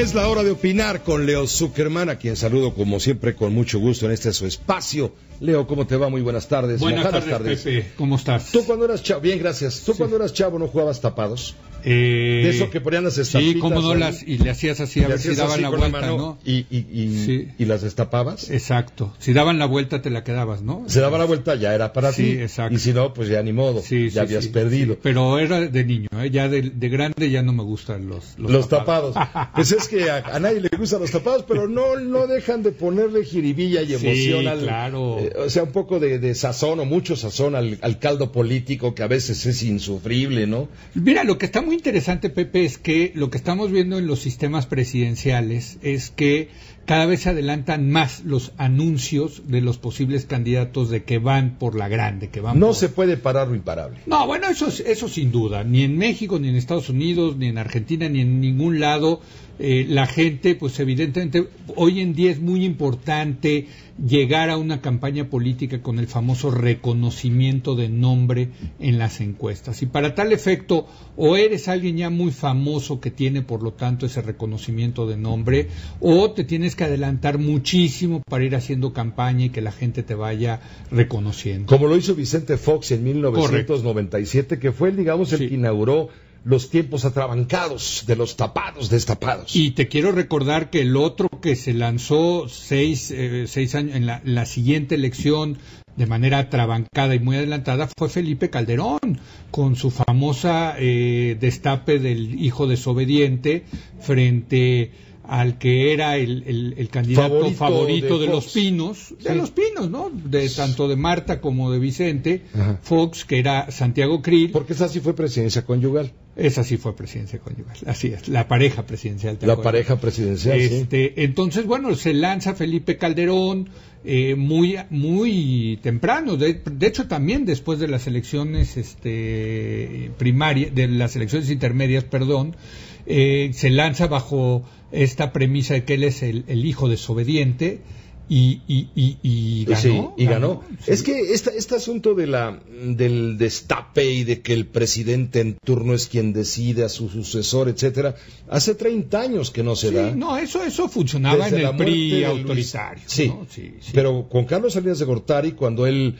Es la hora de opinar con Leo Zuckerman, a quien saludo como siempre con mucho gusto en este su espacio. Leo, ¿cómo te va? Muy buenas tardes. Buenas tardes, Pepe. ¿Cómo estás? Tú cuando eras chavo, bien, gracias. ¿Tú cuando eras chavo no jugabas tapados? De eso que ponían las estampitas. Sí, cómo no, y le hacías así a ver si daban la vuelta, ¿no? Y las destapabas. Exacto. Si daban la vuelta te la quedabas, ¿no? Se daba la vuelta, ya era para ti. Exacto. Y si no, pues ya ni modo. Ya habías perdido. Pero era de niño, ya de grande ya no me gustan los tapados. Pues es que a nadie le gustan los tapados, pero no dejan de ponerle jiribilla y emoción al... claro. O sea, un poco de sazón o mucho sazón al caldo político que a veces es insufrible, ¿no? Mira, lo que está muy interesante, Pepe, es que lo que estamos viendo en los sistemas presidenciales es que cada vez se adelantan más los anuncios de los posibles candidatos de que van por la grande, que van No se puede parar lo imparable. No, bueno, eso sin duda. Ni en México, ni en Estados Unidos, ni en Argentina, ni en ningún lado. La gente, pues evidentemente, hoy en día es muy importante llegar a una campaña política con el famoso reconocimiento de nombre en las encuestas. Y para tal efecto, o eres alguien ya muy famoso que tiene, por lo tanto, ese reconocimiento de nombre, o te tienes que adelantar muchísimo para ir haciendo campaña y que la gente te vaya reconociendo. Como lo hizo Vicente Fox en 1997, Correcto. Que fue, digamos, el que inauguró los tiempos atrabancados de los tapados destapados. Y te quiero recordar que el otro que se lanzó seis años en la siguiente elección de manera atrabancada y muy adelantada fue Felipe Calderón, con su famosa destape del hijo desobediente frente al que era el candidato favorito de los Pinos, ¿no? Tanto de Marta como de Vicente. Ajá. Fox, que era Santiago Krill. Porque esa sí fue presidencia conyugal. Esa sí fue presidencia conyugal, así es, la pareja presidencial. Pareja presidencial, sí. Entonces, bueno, se lanza Felipe Calderón muy temprano, de hecho también después de las elecciones primarias, de las elecciones intermedias, se lanza bajo esta premisa de que él es el hijo desobediente y ganó. Sí, y ganó. Sí. Es que este asunto del destape y de que el presidente en turno es quien decide a su sucesor, etcétera, hace 30 años que no se da. No, eso funcionaba desde en el PRI autoritario. Sí, ¿no? Sí, pero con Carlos Salinas de Gortari, cuando él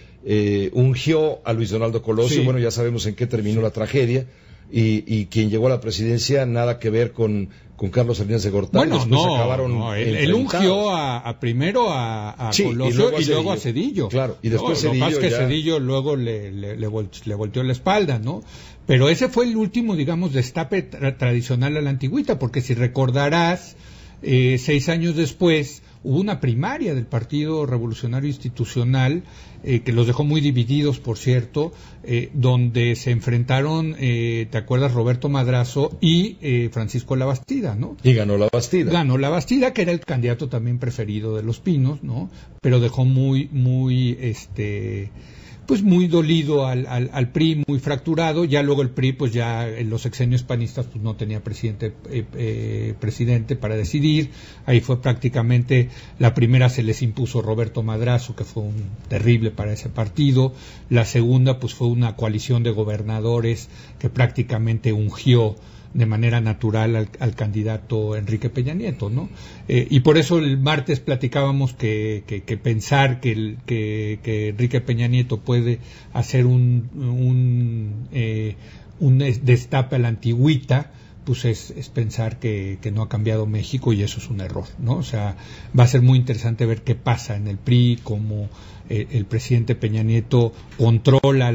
ungió a Luis Donaldo Colosio, bueno, ya sabemos en qué terminó la tragedia. Y quien llegó a la presidencia, nada que ver con Carlos Salinas de Gortari. Él ungió primero a Colosio y luego a Zedillo. Claro, y después Zedillo. Lo que pasa es que ya... Zedillo luego le volteó la espalda, ¿no? Pero ese fue el último, digamos, destape tradicional a la antigüita, porque si recordarás, 6 años después hubo una primaria del Partido Revolucionario Institucional, que los dejó muy divididos, por cierto, donde se enfrentaron, ¿te acuerdas? Roberto Madrazo y Francisco Labastida, ¿no? Y ganó Labastida. Ganó Labastida, que era el candidato también preferido de los Pinos, ¿no? Pero dejó muy dolido al PRI, muy fracturado. Ya luego el PRI, pues ya en los sexenios panistas, pues no tenía presidente para decidir. Ahí fue prácticamente, la primera se les impuso Roberto Madrazo, que fue un terrible para ese partido. La segunda, pues fue una coalición de gobernadores que prácticamente ungió de manera natural al candidato Enrique Peña Nieto, ¿no? Y por eso el martes platicábamos que pensar que Enrique Peña Nieto puede hacer un destape a la antigüita, pues es pensar que no ha cambiado México, y eso es un error, ¿no? O sea, va a ser muy interesante ver qué pasa en el PRI, cómo el presidente Peña Nieto controla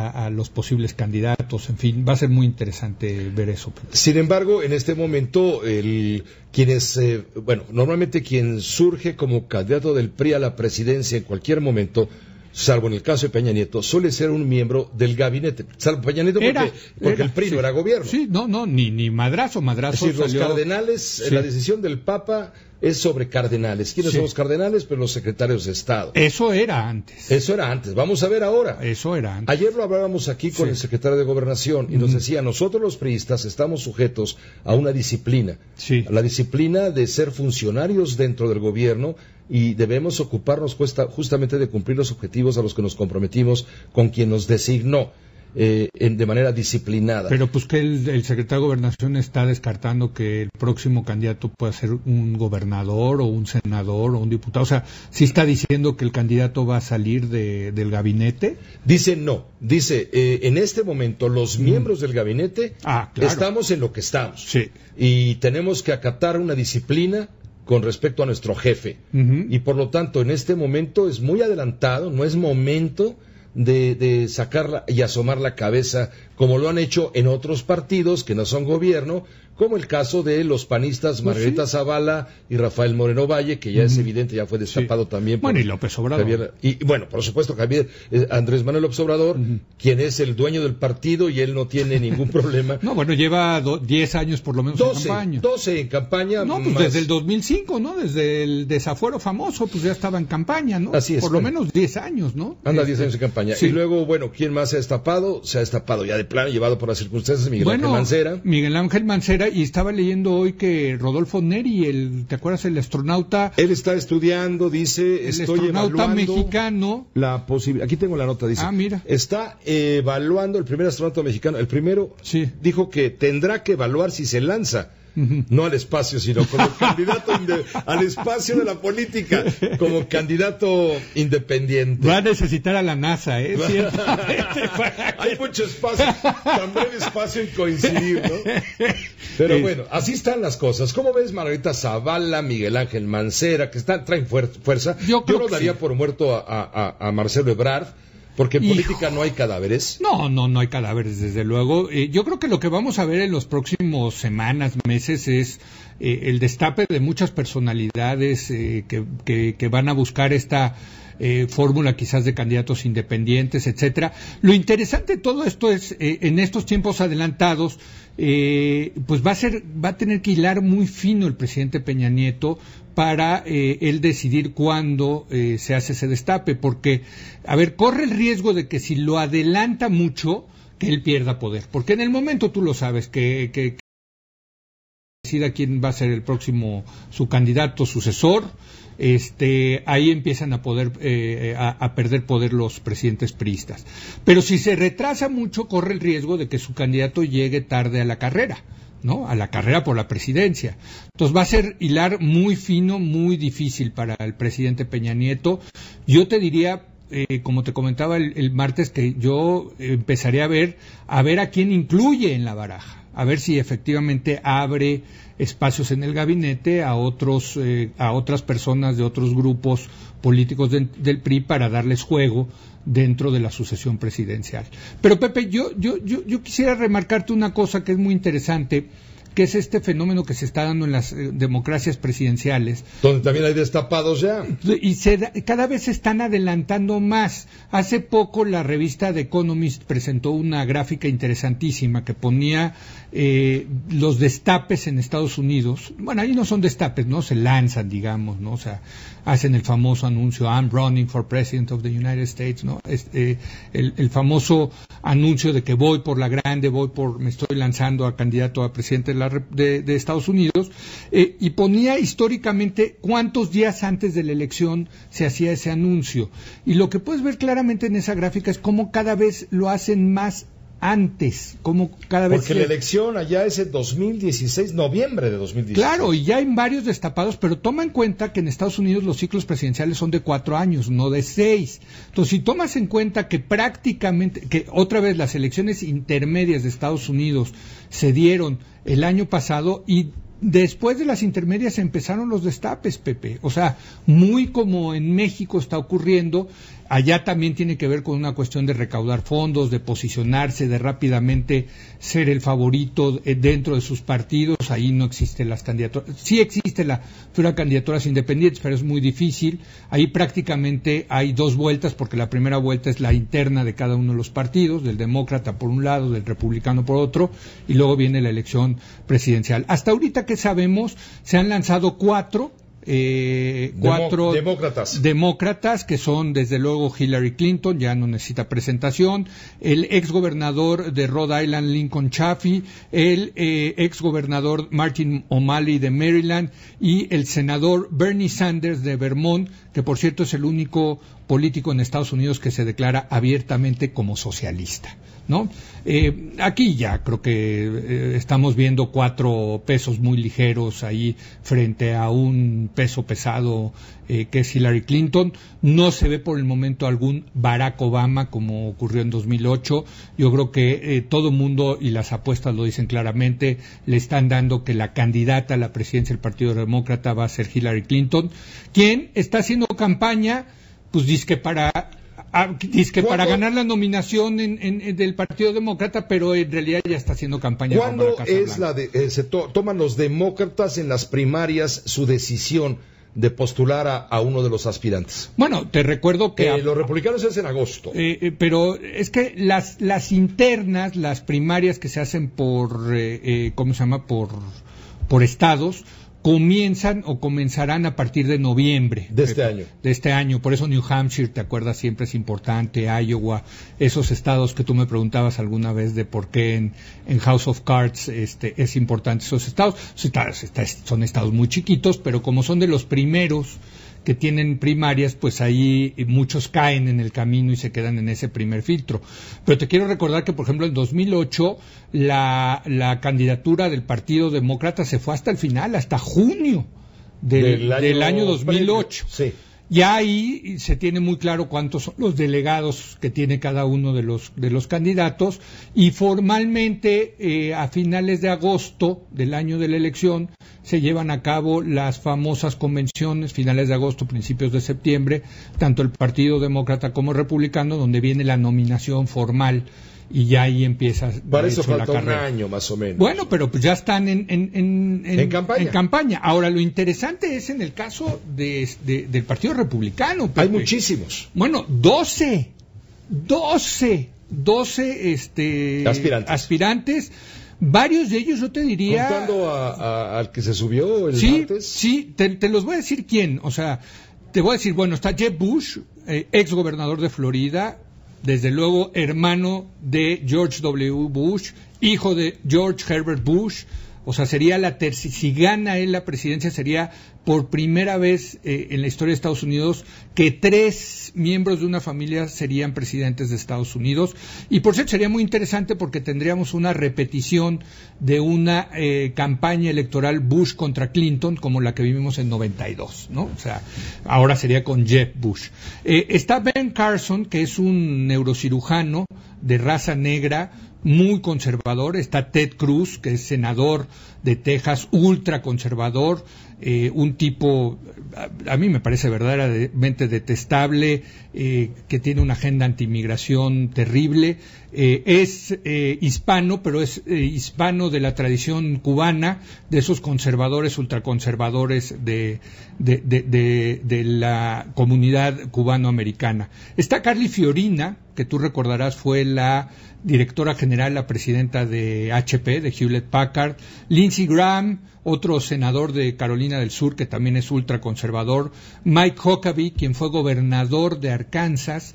a los posibles candidatos, en fin, va a ser muy interesante ver eso. Sin embargo, en este momento, normalmente quien surge como candidato del PRI a la presidencia en cualquier momento, salvo en el caso de Peña Nieto, suele ser un miembro del gabinete. Salvo Peña Nieto porque el PRI no era gobierno. Sí, ni Madrazo. Es decir, los cardenales, la decisión del Papa es sobre cardenales. ¿Quiénes son los cardenales? Pues los secretarios de Estado. Eso era antes. Vamos a ver ahora. Eso era antes. Ayer lo hablábamos aquí con el secretario de Gobernación y nos decía, nosotros los priistas estamos sujetos a una disciplina. Sí. A la disciplina de ser funcionarios dentro del gobierno, y debemos ocuparnos justamente de cumplir los objetivos a los que nos comprometimos con quien nos designó. de manera disciplinada. Pero pues que el secretario de Gobernación está descartando que el próximo candidato pueda ser un gobernador o un senador o un diputado. O sea, ¿sí está diciendo que el candidato va a salir del gabinete? Dice no. Dice, en este momento los miembros del gabinete claro, estamos en lo que estamos. Sí. Y tenemos que acatar una disciplina con respecto a nuestro jefe. Y por lo tanto, en este momento es muy adelantado, no es momento de sacarla y asomar la cabeza como lo han hecho en otros partidos que no son gobierno, como el caso de los panistas Margarita Zavala y Rafael Moreno Valle, que ya es evidente, ya fue destapado también. Bueno, y López Obrador. Javier, y bueno, por supuesto, Andrés Manuel López Obrador, quien es el dueño del partido y él no tiene ningún problema. No, bueno, lleva 10 años por lo menos en campaña. 12 en campaña. No, pues desde el 2005, ¿no? Desde el desafuero famoso, pues ya estaba en campaña, ¿no? Así es. Por lo menos 10 años, ¿no? Anda 10 años en campaña. Sí. Y luego, bueno, ¿quién más se ha destapado? Se ha destapado ya de plano, llevado por las circunstancias, Miguel Ángel Mancera. Miguel Ángel Mancera, y estaba leyendo hoy que Rodolfo Neri, ¿te acuerdas? El astronauta. Él está estudiando, dice, estoy evaluando mexicano. La posibilidad. Aquí tengo la nota, dice. Mira. Está evaluando el primer astronauta mexicano. El primero dijo que tendrá que evaluar si se lanza. No al espacio, sino como candidato al espacio de la política, como candidato independiente. Va a necesitar a la NASA, ¿eh? Hay mucho espacio, tan breve espacio en coincidir, ¿no? Pero bueno, así están las cosas. ¿Cómo ves Margarita Zavala, Miguel Ángel Mancera, que traen no Yo no daría por muerto a Marcelo Ebrard. Porque en política no hay cadáveres. No hay cadáveres, desde luego. Yo creo que lo que vamos a ver en los próximos semanas, meses, es el destape de muchas personalidades que van a buscar esta fórmula quizás de candidatos independientes, etcétera. Lo interesante de todo esto es, en estos tiempos adelantados, pues va a tener que hilar muy fino el presidente Peña Nieto para él decidir cuándo se hace ese destape, porque, a ver, corre el riesgo de que si lo adelanta mucho, que él pierda poder, porque en el momento tú lo sabes, que decida quién va a ser el próximo, su candidato sucesor, ahí empiezan a poder a perder poder los presidentes priistas. Pero si se retrasa mucho, corre el riesgo de que su candidato llegue tarde a la carrera, ¿no? A la carrera por la presidencia. Entonces va a ser hilar muy fino, muy difícil para el presidente Peña Nieto. Yo te diría, como te comentaba el martes, que yo empezaría a ver a quién incluye en la baraja, a ver si efectivamente abre espacios en el gabinete a otras personas de otros grupos políticos del PRI para darles juego dentro de la sucesión presidencial. Pero Pepe, yo quisiera remarcarte una cosa que es muy interesante, que es este fenómeno que se está dando en las democracias presidenciales. Donde también hay destapados ya. Y cada vez se están adelantando más. Hace poco la revista The Economist presentó una gráfica interesantísima que ponía los destapes en Estados Unidos. Bueno, ahí no son destapes, ¿no? Se lanzan, digamos, ¿no? O sea, hacen el famoso anuncio, I'm running for President of the United States, ¿no? El famoso anuncio de que voy por la grande, me estoy lanzando a candidato a presidente de Estados Unidos, y ponía históricamente cuántos días antes de la elección se hacía ese anuncio. Y lo que puedes ver claramente en esa gráfica es cómo cada vez lo hacen más antes, como cada vez. Porque la elección allá es en 2016, noviembre de 2016. Claro, y ya hay varios destapados, pero toma en cuenta que en Estados Unidos los ciclos presidenciales son de 4 años, no de 6. Entonces, si tomas en cuenta que prácticamente, que otra vez las elecciones intermedias de Estados Unidos se dieron el año pasado y después de las intermedias empezaron los destapes, Pepe. O sea, muy como en México está ocurriendo, allá también tiene que ver con una cuestión de recaudar fondos, de posicionarse, de rápidamente ser el favorito dentro de sus partidos. Ahí no existen las candidaturas. Sí existe la candidaturas independientes, pero es muy difícil. Ahí prácticamente hay 2 vueltas, porque la primera vuelta es la interna de cada uno de los partidos, del demócrata por un lado, del republicano por otro, y luego viene la elección presidencial. Hasta ahorita que sabemos, se han lanzado 4 demócratas, que son desde luego Hillary Clinton, ya no necesita presentación, el exgobernador de Rhode Island Lincoln Chafee, el exgobernador Martin O'Malley de Maryland y el senador Bernie Sanders de Vermont, que por cierto es el único político en Estados Unidos que se declara abiertamente como socialista, ¿no? Aquí ya creo que estamos viendo 4 pesos muy ligeros ahí frente a un peso pesado que es Hillary Clinton. No se ve por el momento algún Barack Obama como ocurrió en 2008. Yo creo que todo el mundo y las apuestas lo dicen claramente, le están dando que la candidata a la presidencia del Partido Demócrata va a ser Hillary Clinton, quien está haciendo campaña, pues dizque para ganar la nominación del Partido Demócrata, pero en realidad ya está haciendo campaña. ¿Cuándo es toman los demócratas en las primarias su decisión de postular a uno de los aspirantes? Bueno, te recuerdo que los republicanos es en agosto. Pero es que las internas, las primarias que se hacen por estados, comienzan o comenzarán a partir de noviembre de este año. Por eso New Hampshire, te acuerdas, siempre es importante, Iowa, esos estados que tú me preguntabas alguna vez de por qué en House of Cards es importante esos estados. Son estados muy chiquitos, pero como son de los primeros que tienen primarias, pues ahí muchos caen en el camino y se quedan en ese primer filtro. Pero te quiero recordar que, por ejemplo, en 2008 la candidatura del Partido Demócrata se fue hasta el final, hasta junio del año 2008. Sí. Ya ahí se tiene muy claro cuántos son los delegados que tiene cada uno de los candidatos, y formalmente a finales de agosto del año de la elección se llevan a cabo las famosas convenciones, finales de agosto, principios de septiembre, tanto el Partido Demócrata como Republicano, donde viene la nominación formal. Y ya ahí empieza. Para eso falta un año más o menos. Bueno, pero pues ya están en campaña. Ahora, lo interesante es en el caso del Partido Republicano. Hay muchísimos. Bueno, 12 aspirantes. Varios de ellos, yo te diría. Contando al que se subió el martes. Sí, te los voy a decir quién. O sea, te voy a decir, bueno, está Jeb Bush, ex gobernador de Florida. Desde luego, hermano de George W. Bush, hijo de George Herbert Bush. O sea, sería si gana él la presidencia, sería por primera vez en la historia de Estados Unidos que 3 miembros de una familia serían presidentes de Estados Unidos. Y por cierto, sería muy interesante porque tendríamos una repetición de una campaña electoral Bush contra Clinton, como la que vivimos en 92, ¿no? O sea, ahora sería con Jeb Bush. Está Ben Carson, que es un neurocirujano de raza negra, muy conservador. Está Ted Cruz, que es senador de Texas, ultra conservador, un tipo, a mí me parece verdaderamente detestable, que tiene una agenda antimigración terrible. Es hispano, pero es hispano de la tradición cubana, de esos conservadores, ultraconservadores de la comunidad cubanoamericana. Está Carly Fiorina, que tú recordarás fue la directora general, la presidenta de HP, de Hewlett Packard. Lindsey Graham, otro senador de Carolina del Sur, que también es ultraconservador. Mike Huckabee, quien fue gobernador de Arkansas,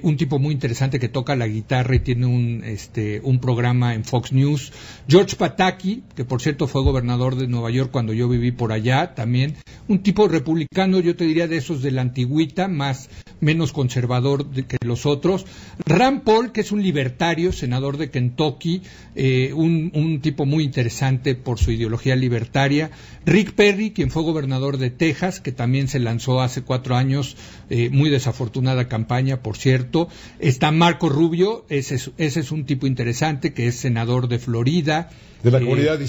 un tipo muy interesante que toca la guitarra y tiene un programa en Fox News. George Pataki, que por cierto fue gobernador de Nueva York cuando yo viví por allá, también un tipo republicano, yo te diría de esos de la antigüita, menos conservador que los otros. Rand Paul, que es un libertario, senador de Kentucky, un tipo muy interesante por su ideología libertaria. Rick Perry, quien fue gobernador de Texas, que también se lanzó hace 4 años, muy desafortunada campaña, por cierto. Está Marco Rubio, ese es un tipo interesante, que es senador de Florida. De la comunidad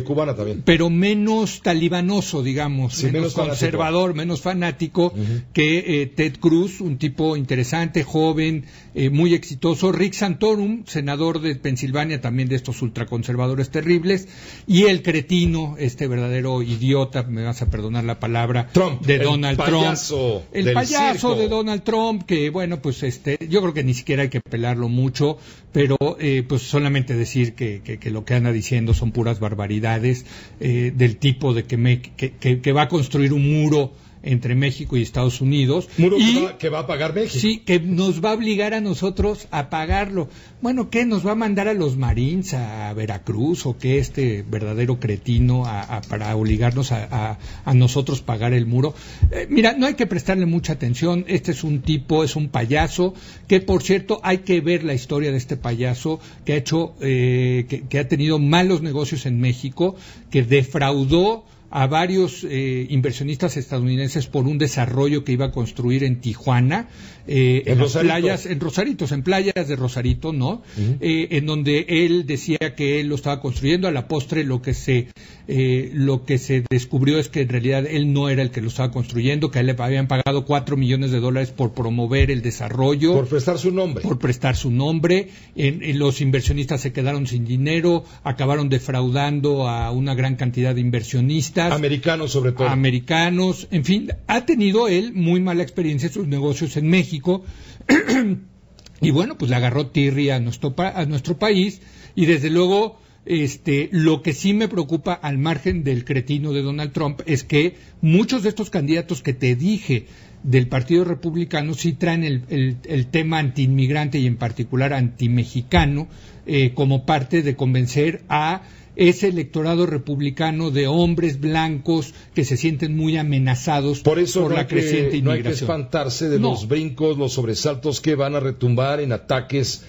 cubana también. Pero menos talibanoso, digamos, sí, menos conservador, menos fanático que Ted Cruz, un tipo interesante, joven, muy exitoso. Rick Santorum, senador de Pensilvania, también de estos ultraconservadores terribles. Y el cretino, verdadero idiota, me vas a perdonar la palabra, de Donald Trump. El payaso de Donald Trump, que bueno, pues yo creo que ni siquiera hay que pelarlo mucho, pero pues solamente decir que lo que anda diciendo son puras barbaridades, del tipo de que va a construir un muro entre México y Estados Unidos. Muro que va a pagar México. Sí, que nos va a obligar a nosotros a pagarlo. Bueno, ¿qué? ¿Nos va a mandar a los Marines a Veracruz o qué este verdadero cretino para obligarnos a nosotros pagar el muro? Mira, no hay que prestarle mucha atención. Este es un tipo, es un payaso, que por cierto hay que ver la historia de este payaso que ha hecho, que ha tenido malos negocios en México, que defraudó a varios inversionistas estadounidenses por un desarrollo que iba a construir en Tijuana, en las playas, en Rosaritos, en playas de Rosarito, ¿no? Uh-huh. En donde él decía que él lo estaba construyendo. A la postre lo que se descubrió es que en realidad él no era el que lo estaba construyendo, que a él le habían pagado $4 millones por promover el desarrollo. Por prestar su nombre. Por prestar su nombre. Los inversionistas se quedaron sin dinero, acabaron defraudando a una gran cantidad de inversionistas. Americanos sobre todo. Americanos, en fin, ha tenido él muy mala experiencia en sus negocios en México. Y bueno, pues le agarró tirria a nuestro país, y desde luego lo que sí me preocupa, al margen del cretino de Donald Trump, es que muchos de estos candidatos que te dije del Partido Republicano sí traen el tema antiinmigrante y en particular antimexicano como parte de convencer a ese electorado republicano de hombres blancos que se sienten muy amenazados por la creciente inmigración. No hay que espantarse de los brincos, los sobresaltos que van a retumbar en ataques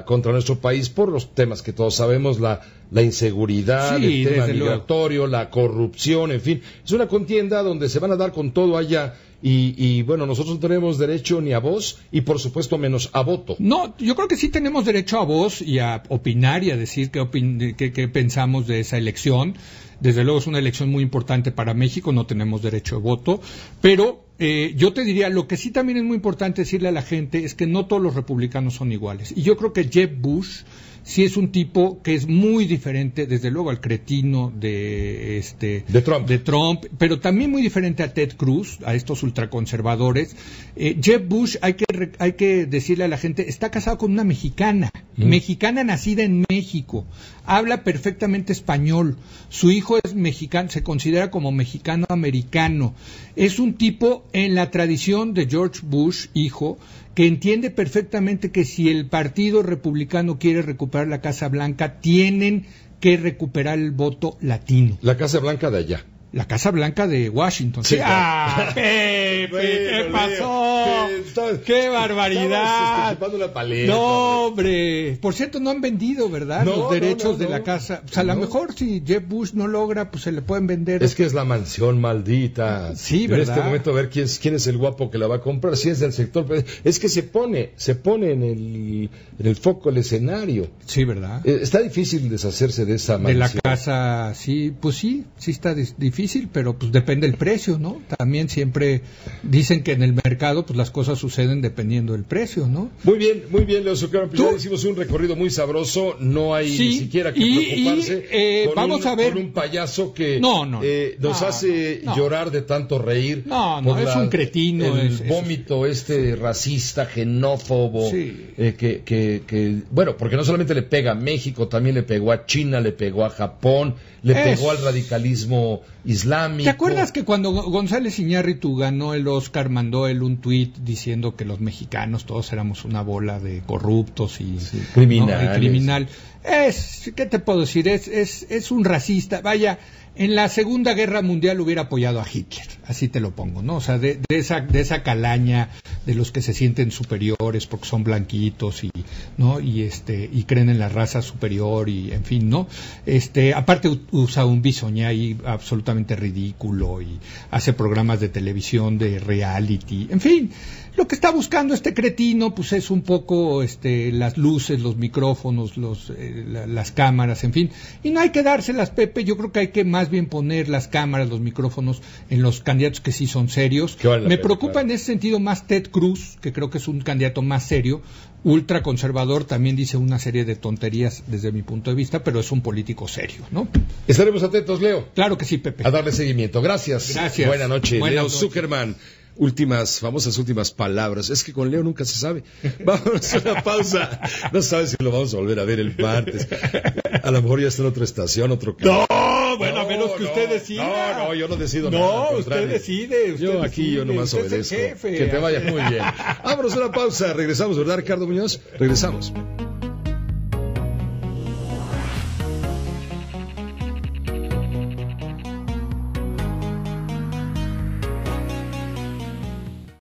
contra nuestro país por los temas que todos sabemos, la inseguridad, sí, el tema migratorio, la corrupción, en fin. Es una contienda donde se van a dar con todo allá. Y bueno, nosotros no tenemos derecho ni a voz y por supuesto menos a voto. No, yo creo que sí tenemos derecho a voz y a opinar y a decir qué pensamos de esa elección. Desde luego es una elección muy importante para México, no tenemos derecho a voto, pero yo te diría, lo que sí también es muy importante decirle a la gente es que no todos los republicanos son iguales. Y yo creo que Jeb Bush sí es un tipo que es muy diferente, desde luego, al cretino de Trump, pero también muy diferente a Ted Cruz, a estos ultraconservadores. Jeb Bush, hay que decirle a la gente, está casado con una mexicana, mexicana nacida en México, habla perfectamente español, su hijo es mexicano, se considera como mexicano-americano, es un tipo en la tradición de George Bush, hijo, que entiende perfectamente que si el Partido Republicano quiere recuperar la Casa Blanca, tienen que recuperar el voto latino. La Casa Blanca de allá. La Casa Blanca de Washington. Sí, Pepe, ¿qué pasó? ¡Qué barbaridad! Una paleta, no, hombre. Por cierto, no han vendido, ¿verdad? Los derechos de la casa. O sea, a lo mejor si Jeb Bush no logra, pues se le pueden vender. Es que es la mansión maldita. Sí, ¿verdad? En este momento a ver quién es el guapo que la va a comprar. Si es del sector. Es que se pone en el foco el escenario. Sí, ¿verdad? Está difícil deshacerse de esa mansión. De la casa, sí, pues sí está difícil. Pero pues depende el precio, ¿no? También siempre dicen que en el mercado pues las cosas suceden dependiendo del precio, ¿no? Muy bien, Leo Zuccarman, pues ya hicimos un recorrido muy sabroso, no hay ni siquiera que preocuparse vamos a ver con un payaso que nos hace llorar de tanto reír. No, es un cretino. El vómito racista, xenófobo, sí. Bueno, porque no solamente le pega a México, también le pegó a China, le pegó a Japón, le pegó al radicalismo islámico. ¿Te acuerdas que cuando González Iñárritu ganó el Oscar, mandó él un tuit diciendo que los mexicanos todos éramos una bola de corruptos y criminales? ¿no? Criminal. ¿Qué te puedo decir? Es un racista. Vaya, en la Segunda Guerra Mundial hubiera apoyado a Hitler, así te lo pongo, ¿no? O sea, de esa calaña de los que se sienten superiores porque son blanquitos y creen en la raza superior y en fin, ¿no? Aparte usa un bisoñé ahí absolutamente ridículo y hace programas de televisión de reality, en fin. Lo que está buscando este cretino, pues es un poco las luces, los micrófonos, las cámaras, en fin. Y no hay que dárselas, Pepe. Yo creo que hay que más bien poner las cámaras, los micrófonos en los candidatos que sí son serios. Me preocupa en ese sentido más Ted Cruz, que creo que es un candidato más serio, ultraconservador, también dice una serie de tonterías desde mi punto de vista, pero es un político serio, ¿no? Estaremos atentos, Leo. Claro que sí, Pepe. A darle seguimiento. Gracias. Buenas noches. Leo Zuccarman. Famosas últimas palabras. Es que con Leo nunca se sabe. Vámonos a una pausa. No sabes si lo vamos a volver a ver el martes. A lo mejor ya está en otra estación, otro canal. Bueno, a menos que ustedes decida. No, yo no decido nada. No, usted decide. Yo nomás obedezco. Que te vaya muy bien. Vámonos a una pausa. Regresamos, ¿verdad, Ricardo Muñoz? Regresamos.